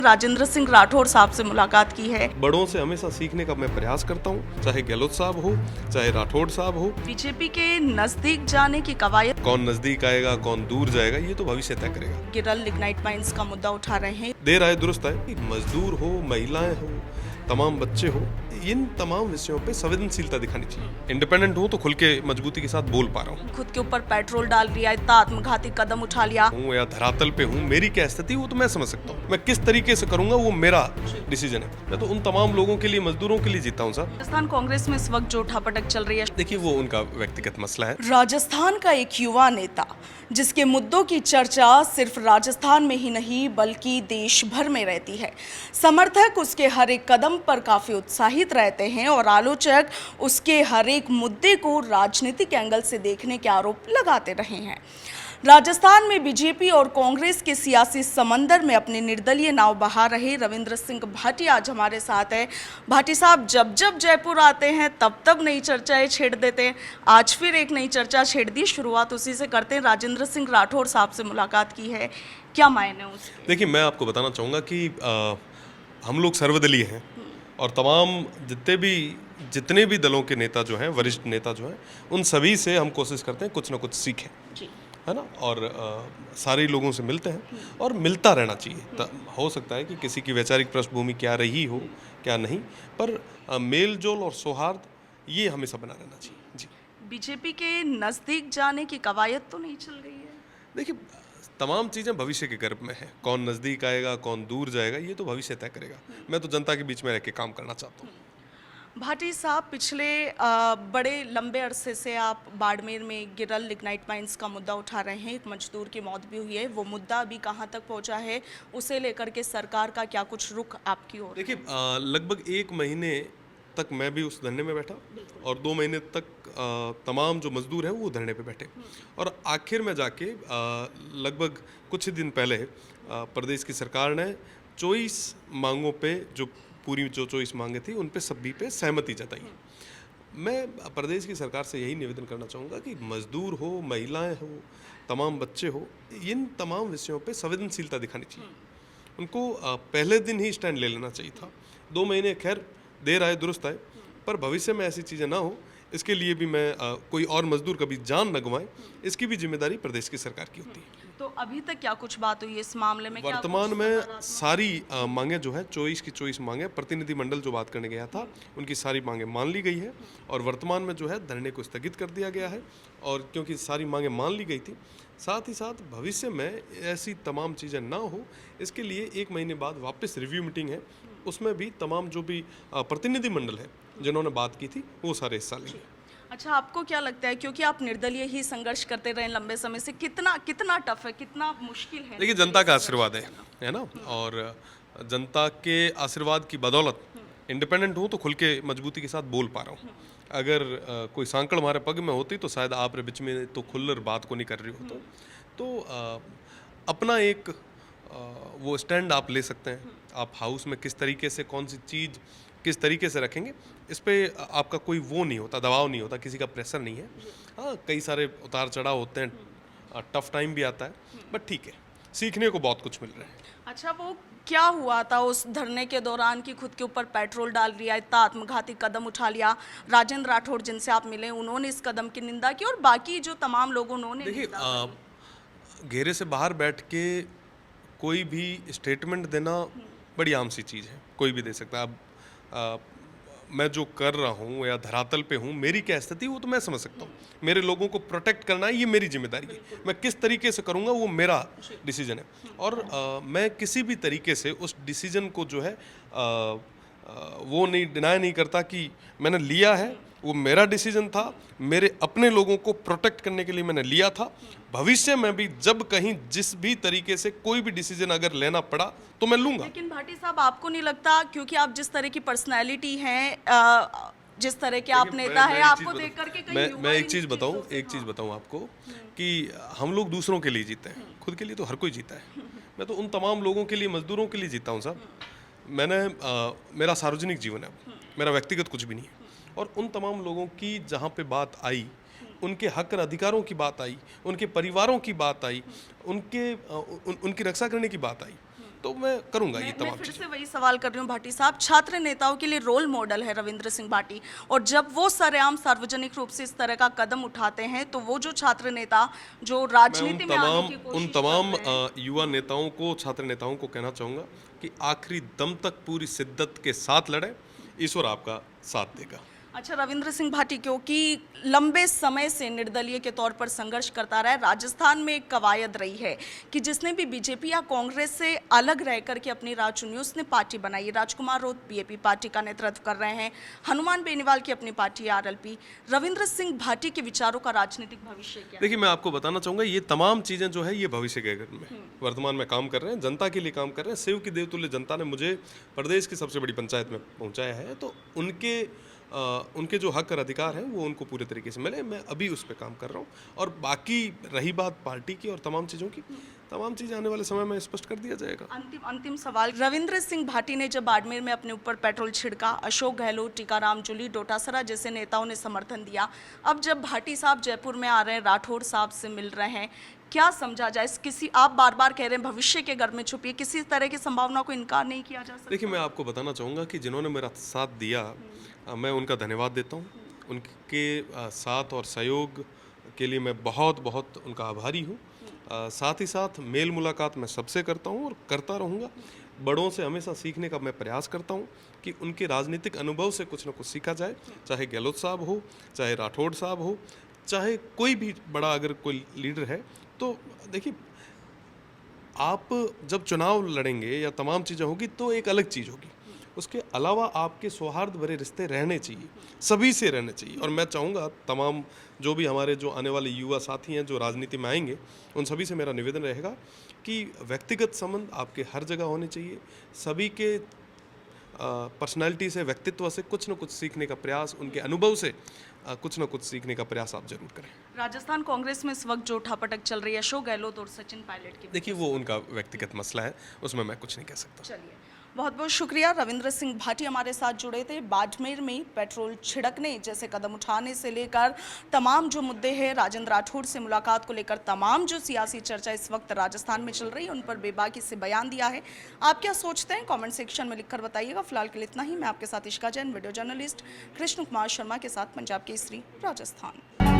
राजेंद्र सिंह राठौड़ साहब से मुलाकात की है। बड़ों से हमेशा सीखने का मैं प्रयास करता हूँ, चाहे गहलोत साहब हो, चाहे राठौड़ साहब हो। बीजेपी के नजदीक जाने की कवायद, कौन नजदीक आएगा कौन दूर जाएगा ये तो भविष्य तय करेगा। गिरल लिग्नाइट माइंस का मुद्दा उठा रहे हैं। देर आए दुरुस्त आए, मजदूर हो, महिलाएं हो, तमाम बच्चे हो, इन तमाम विषयों पे संवेदनशीलता दिखानी चाहिए। इंडिपेंडेंट हूँ तो खुल के मजबूती के साथ बोल पा रहा हूँ। खुद के ऊपर पेट्रोल डाल रियायता, आत्मघाती कदम उठा लिया। हूँ या धरातल पे हूँ, मेरी क्या स्थिति वो तो मैं समझ सकता हूँ। मैं किस तरीके से करूंगा वो मेरा डिसीजन है। मैं तो उन तमाम लोगों के लिए, मजदूरों के लिए जीता हूँ सर। राजस्थान कांग्रेस में इस वक्त जो उठापटक चल रही है, देखिए वो उनका व्यक्तिगत मसला है। राजस्थान का एक युवा नेता जिसके मुद्दों की चर्चा सिर्फ राजस्थान में ही नहीं बल्कि देश भर में रहती है। समर्थक उसके हर एक कदम पर काफी उत्साहित रहते हैं और आलोचक उसके हर एक मुद्दे को राजनीतिक एंगल से देखने के आरोप लगाते रहे हैं। राजस्थान में बीजेपी और कांग्रेस के सियासी समंदर में अपने निर्दलीय नाव बहा रहे रविंद्र सिंह भाटिया आज हमारे साथ है। भाटी साहब जब जब जयपुर आते हैं तब नई चर्चाएं छेड़ देते हैं। आज फिर एक नई चर्चा छेड़ दी, शुरुआत उसी से करते हैं। राजेंद्र सिंह राठौड़ साहब से मुलाकात की है, क्या मायने उसके? देखिए मैं आपको बताना चाहूँगा कि हम लोग सर्वदलीय हैं और तमाम जितने भी दलों के नेता जो हैं, वरिष्ठ नेता जो हैं, उन सभी से हम कोशिश करते हैं कुछ ना कुछ सीखें, है ना। और सारे लोगों से मिलते हैं और मिलता रहना चाहिए। हो सकता है कि किसी की वैचारिक पृष्ठभूमि क्या रही हो क्या नहीं, पर मेल जोल और सौहार्द ये हमेशा बना रहना चाहिए। जी, बीजेपी के नजदीक जाने की कवायद तो नहीं चल रही है? देखिए तमाम चीज़ें भविष्य के गर्भ में है। कौन नज़दीक आएगा कौन दूर जाएगा ये तो भविष्य तय करेगा। मैं तो जनता के बीच में रह के काम करना चाहता हूँ। भाटी साहब पिछले बड़े लंबे अरसे से आप बाड़मेर में गिरल लिग्नाइट माइंस का मुद्दा उठा रहे हैं। एक मजदूर की मौत भी हुई है, वो मुद्दा अभी कहाँ तक पहुँचा है, उसे लेकर के सरकार का क्या कुछ रुख आपकी ओर? देखिए लगभग 1 महीने तक मैं भी उस धरने में बैठा और 2 महीने तक तमाम जो मजदूर हैं वो धरने पे बैठे और आखिर में जाके लगभग कुछ ही दिन पहले प्रदेश की सरकार ने 24 मांगों पे जो 24 मांगे थी उन पे सभी पे सहमति जताई। मैं प्रदेश की सरकार से यही निवेदन करना चाहूँगा कि मजदूर हो, महिलाएं हो, तमाम बच्चे हो, इन तमाम विषयों पे संवेदनशीलता दिखानी चाहिए। उनको पहले दिन ही स्टैंड ले लेना चाहिए था। 2 महीने खैर देर आए दुरुस्त आए, पर भविष्य में ऐसी चीज़ें ना हो इसके लिए भी मैं कोई और मजदूर कभी जान न गंवाए, इसकी भी जिम्मेदारी प्रदेश की सरकार की होती है। तो अभी तक क्या कुछ बात हुई इस मामले में? वर्तमान में सारी मांगे जो है 24 की 24 मांगे, प्रतिनिधिमंडल जो बात करने गया था उनकी सारी मांगे मान ली गई है और वर्तमान में जो है धरने को स्थगित कर दिया गया है। और क्योंकि सारी मांगे मान ली गई थी, साथ ही साथ भविष्य में ऐसी तमाम चीज़ें ना हो इसके लिए 1 महीने बाद वापस रिव्यू मीटिंग है, उसमें भी तमाम जो भी प्रतिनिधिमंडल है जिन्होंने बात की थी वो सारे हिस्सा लेंगे। अच्छा, आपको क्या लगता है, क्योंकि आप निर्दलीय ही संघर्ष करते रहे लंबे समय से, कितना टफ है, कितना मुश्किल है? देखिए जनता का आशीर्वाद है ना, और जनता के आशीर्वाद की बदौलत इंडिपेंडेंट हूँ तो खुल के मजबूती के साथ बोल पा रहा हूँ। अगर कोई सांकड़ हमारे पग में होती तो शायद आप रे बीच में तो खुलकर बात को नहीं कर रही हो। तो अपना एक वो स्टैंड आप ले सकते हैं। आप हाउस में किस तरीके से कौन सी चीज़ किस तरीके से रखेंगे इस पे आपका कोई वो नहीं होता, दबाव नहीं होता, किसी का प्रेशर नहीं है। हाँ, कई सारे उतार चढ़ाव होते हैं, टफ टाइम भी आता है, बट ठीक है, सीखने को बहुत कुछ मिल रहा है। अच्छा, वो क्या हुआ था उस धरने के दौरान कि खुद के ऊपर पेट्रोल डाल रियायता, आत्मघाती कदम उठा लिया? राजेंद्र राठौड़ जिनसे आप मिले उन्होंने इस कदम की निंदा की और बाकी जो तमाम लोगों उन्होंने देखिए घेरे से बाहर बैठ के कोई भी स्टेटमेंट देना बड़ी आम सी चीज़ है, कोई भी दे सकता है। अब मैं जो कर रहा हूँ या धरातल पे हूँ, मेरी क्या स्थिति वो तो मैं समझ सकता हूँ। मेरे लोगों को प्रोटेक्ट करना है, ये मेरी जिम्मेदारी है। मैं किस तरीके से करूँगा वो मेरा डिसीजन है और मैं किसी भी तरीके से उस डिसीजन को जो है वो नहीं डिनाई नहीं करता कि मैंने लिया है, वो मेरा डिसीजन था, मेरे अपने लोगों को प्रोटेक्ट करने के लिए मैंने लिया था। भविष्य में भी जब कहीं जिस भी तरीके से कोई भी डिसीजन अगर लेना पड़ा तो मैं लूंगा। लेकिन भाटी साहब, आपको नहीं लगता, क्योंकि आप जिस तरह की पर्सनैलिटी हैं, जिस तरह के आप नेता हैं, आपको देख करके कहीं मैं एक चीज़ बताऊं आपको कि हम लोग दूसरों के लिए जीते हैं, खुद के लिए तो हर कोई जीता है। मैं तो उन तमाम लोगों के लिए, मजदूरों के लिए जीता हूँ साहब। मेरा सार्वजनिक जीवन है, मेरा व्यक्तिगत कुछ भी नहीं है। और उन तमाम लोगों की जहाँ पे बात आई, उनके हक और अधिकारों की बात आई, उनके परिवारों की बात आई, उनकी रक्षा करने की बात आई, तो मैं करूँगा ये मैं तमाम फिर चीज़ें। से वही सवाल कर रही हूँ भाटी साहब, छात्र नेताओं के लिए रोल मॉडल है रविंद्र सिंह भाटी, और जब वो सरेआम सार्वजनिक रूप से इस तरह का कदम उठाते हैं तो वो जो छात्र नेता जो मैं राजनीति में आने की उन कोशिश तमाम कर रहे हैं, युवा नेताओं को, छात्र नेताओं को कहना चाहूँगा कि आखिरी दम तक पूरी शिद्दत के साथ लड़ें, ईश्वर आपका साथ देगा। अच्छा रविंद्र सिंह भाटी क्योंकि लंबे समय से निर्दलीय के तौर पर संघर्ष करता रहा है, राजस्थान में एक कवायद रही है कि जिसने भी बीजेपी या कांग्रेस से अलग रह करके अपनी राह चुनी उसने पार्टी बनाई। राजकुमार रोत बीएपी पार्टी का नेतृत्व कर रहे हैं, हनुमान बेनीवाल की अपनी पार्टी आरएलपी। रविंद्र सिंह भाटी के विचारों का राजनीतिक भविष्य क्या है? देखिए, मैं आपको बताना चाहूँगा, ये तमाम चीज़ें जो है ये भविष्य के घर में वर्तमान में काम कर रहे हैं, जनता के लिए काम कर रहे हैं। सेव की देवतुल्य जनता ने मुझे प्रदेश की सबसे बड़ी पंचायत में पहुँचाया है, तो उनके जो हक और अधिकार हैं वो उनको पूरे तरीके से मिले। मैं अभी उस पर काम कर रहा हूँ, और बाकी रही बात पार्टी की और तमाम चीज़ों की, तमाम चीज़ें आने वाले समय में स्पष्ट कर दिया जाएगा। अंतिम सवाल, रविंद्र सिंह भाटी ने जब बाड़मेर में अपने ऊपर पेट्रोल छिड़का, अशोक गहलोत, टीकाराम जूली, डोटासरा जैसे नेताओं ने समर्थन दिया, अब जब भाटी साहब जयपुर में आ रहे हैं, राठौड़ साहब से मिल रहे हैं, क्या समझा जाए? किसी, आप बार बार कह रहे हैं भविष्य के घर में छुपी, किसी तरह की संभावना को इनकार नहीं किया जा सकता? देखिए, मैं आपको बताना चाहूँगा कि जिन्होंने मेरा साथ दिया, मैं उनका धन्यवाद देता हूँ। उनके साथ और सहयोग के लिए मैं बहुत बहुत उनका आभारी हूँ। साथ ही साथ मेल मुलाकात मैं सबसे करता हूँ और करता रहूँगा। बड़ों से हमेशा सीखने का मैं प्रयास करता हूँ कि उनके राजनीतिक अनुभव से कुछ न कुछ सीखा जाए, चाहे गहलोत साहब हो, चाहे राठौड़ साहब हो, चाहे कोई भी बड़ा अगर कोई लीडर है। तो देखिए, आप जब चुनाव लड़ेंगे या तमाम चीज़ें होगी तो एक अलग चीज़ होगी, उसके अलावा आपके सौहार्द भरे रिश्ते रहने चाहिए, सभी से रहने चाहिए। और मैं चाहूँगा तमाम जो भी हमारे जो आने वाले युवा साथी हैं जो राजनीति में आएंगे, उन सभी से मेरा निवेदन रहेगा कि व्यक्तिगत संबंध आपके हर जगह होने चाहिए। सभी के पर्सनालिटी से, व्यक्तित्व से कुछ न कुछ सीखने का प्रयास, उनके अनुभव से कुछ न कुछ सीखने का प्रयास आप जरूर करें। राजस्थान कांग्रेस में इस वक्त जो उठापटक चल रही है अशोक गहलोत और सचिन पायलट की, देखिए, वो उनका व्यक्तिगत मसला है, उसमें मैं कुछ नहीं कह सकता। चलिए, बहुत बहुत शुक्रिया। रविंद्र सिंह भाटी हमारे साथ जुड़े थे। बाड़मेर में पेट्रोल छिड़कने जैसे कदम उठाने से लेकर तमाम जो मुद्दे हैं, राजेंद्र राठौड़ से मुलाकात को लेकर तमाम जो सियासी चर्चा इस वक्त राजस्थान में चल रही है, उन पर बेबाकी से बयान दिया है। आप क्या सोचते हैं कमेंट सेक्शन में लिखकर बताइएगा। फिलहाल के लिए इतना ही। मैं आपके साथ इश्का जैन, वीडियो जर्नलिस्ट कृष्ण कुमार शर्मा के साथ, पंजाब केसरी, राजस्थान।